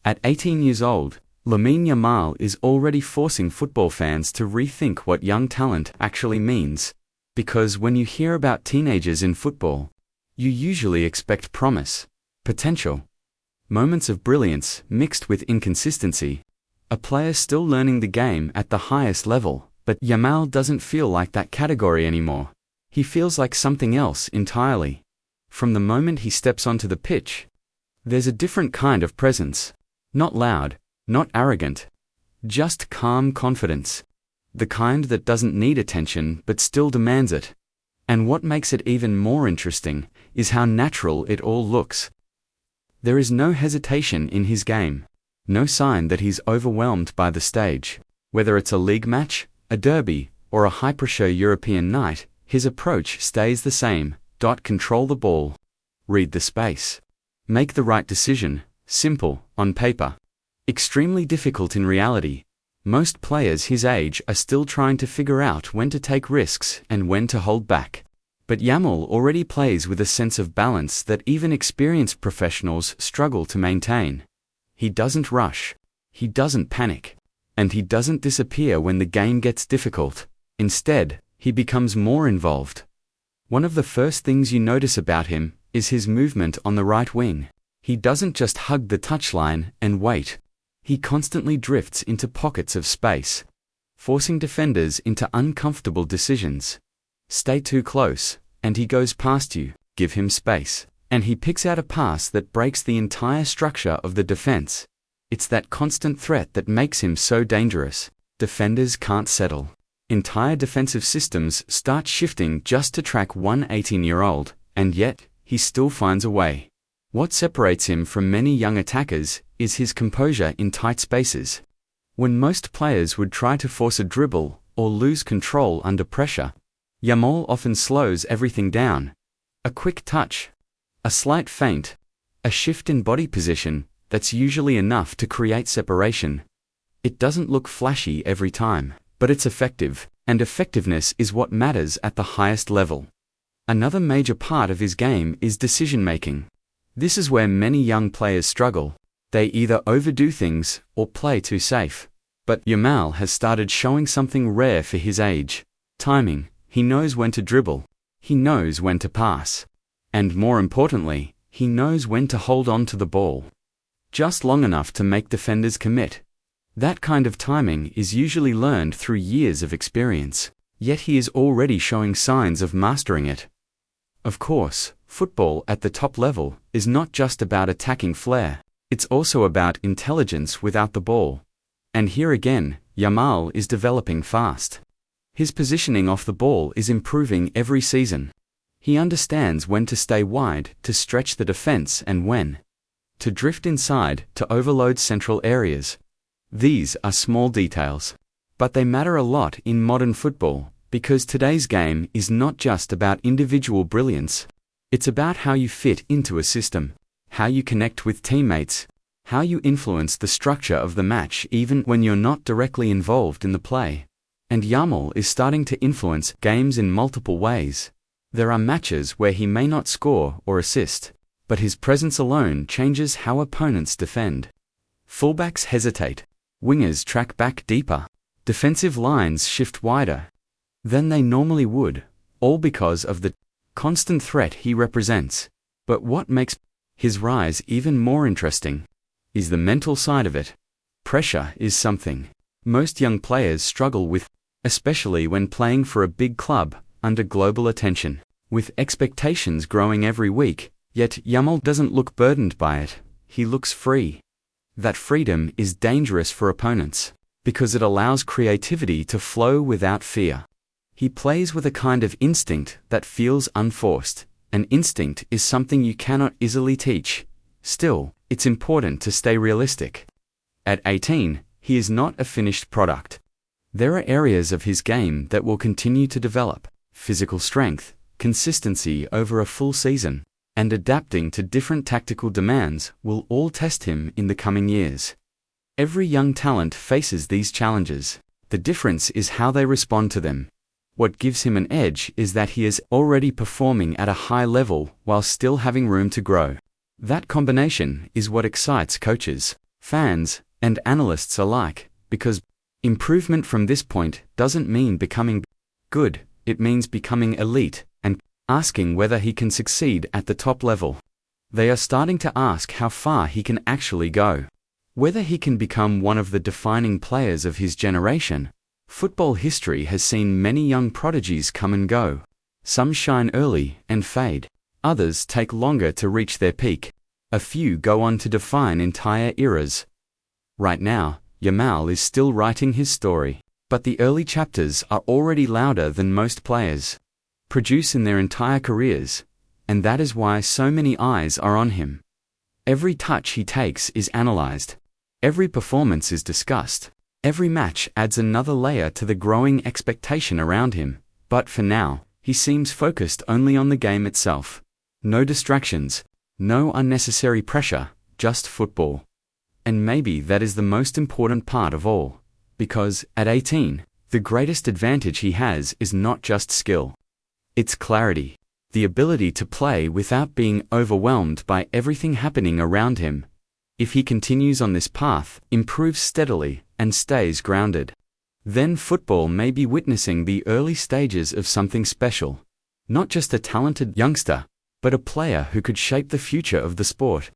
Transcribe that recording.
At 18 years old, Lamine Yamal is already forcing football fans to rethink what young talent actually means. Because when you hear about teenagers in football, you usually expect promise, potential, moments of brilliance mixed with inconsistency, a player still learning the game at the highest level. But Yamal doesn't feel like that category anymore. He feels like something else entirely. From the moment he steps onto the pitch, there's a different kind of presence. Not loud, not arrogant, just calm confidence. The kind that doesn't need attention but still demands it. And what makes it even more interesting is how natural it all looks. There is no hesitation in his game, no sign that he's overwhelmed by the stage. Whether it's a league match, a derby, or a high-pressure European night, his approach stays the same. Control the ball. Read the space. Make the right decision. Simple, on paper. Extremely difficult in reality. Most players his age are still trying to figure out when to take risks and when to hold back. But Yamal already plays with a sense of balance that even experienced professionals struggle to maintain. He doesn't rush. He doesn't panic. And he doesn't disappear when the game gets difficult. Instead, he becomes more involved. One of the first things you notice about him is his movement on the right wing. He doesn't just hug the touchline and wait. He constantly drifts into pockets of space, forcing defenders into uncomfortable decisions. Stay too close, and he goes past you. Give him space, and he picks out a pass that breaks the entire structure of the defense. It's that constant threat that makes him so dangerous. Defenders can't settle. Entire defensive systems start shifting just to track one 18-year-old, and yet, he still finds a way. What separates him from many young attackers is his composure in tight spaces. When most players would try to force a dribble or lose control under pressure, Yamal often slows everything down. A quick touch, a slight feint, a shift in body position, that's usually enough to create separation. It doesn't look flashy every time, but it's effective, and effectiveness is what matters at the highest level. Another major part of his game is decision-making. This is where many young players struggle. They either overdo things or play too safe. But Yamal has started showing something rare for his age. Timing. He knows when to dribble. He knows when to pass. And more importantly, he knows when to hold on to the ball. Just long enough to make defenders commit. That kind of timing is usually learned through years of experience. Yet he is already showing signs of mastering it. Of course, football at the top level is not just about attacking flair. It's also about intelligence without the ball. And here again, Yamal is developing fast. His positioning off the ball is improving every season. He understands when to stay wide, to stretch the defense, and when to drift inside, to overload central areas. These are small details, but they matter a lot in modern football, because today's game is not just about individual brilliance. It's about how you fit into a system, how you connect with teammates, how you influence the structure of the match even when you're not directly involved in the play. And Yamal is starting to influence games in multiple ways. There are matches where he may not score or assist, but his presence alone changes how opponents defend. Fullbacks hesitate. Wingers track back deeper. Defensive lines shift wider than they normally would, all because of the constant threat he represents. But what makes his rise even more interesting is the mental side of it. Pressure is something most young players struggle with, especially when playing for a big club under global attention, with expectations growing every week. Yet Yamal doesn't look burdened by it. He looks free. That freedom is dangerous for opponents, because it allows creativity to flow without fear. He plays with a kind of instinct that feels unforced. An instinct is something you cannot easily teach. Still, it's important to stay realistic. At 18, he is not a finished product. There are areas of his game that will continue to develop. Physical strength, consistency over a full season, and adapting to different tactical demands will all test him in the coming years. Every young talent faces these challenges. The difference is how they respond to them. What gives him an edge is that he is already performing at a high level while still having room to grow. That combination is what excites coaches, fans, and analysts alike, because improvement from this point doesn't mean becoming good, it means becoming elite, and asking whether he can succeed at the top level. They are starting to ask how far he can actually go, whether he can become one of the defining players of his generation. Football history has seen many young prodigies come and go. Some shine early and fade. Others take longer to reach their peak. A few go on to define entire eras. Right now, Yamal is still writing his story, but the early chapters are already louder than most players produce in their entire careers, and that is why so many eyes are on him. Every touch he takes is analyzed. Every performance is discussed. Every match adds another layer to the growing expectation around him, but for now, he seems focused only on the game itself. No distractions, no unnecessary pressure, just football. And maybe that is the most important part of all, because, at 18, the greatest advantage he has is not just skill. It's clarity, the ability to play without being overwhelmed by everything happening around him. If he continues on this path, improves steadily, and stays grounded, then football may be witnessing the early stages of something special. Not just a talented youngster, but a player who could shape the future of the sport.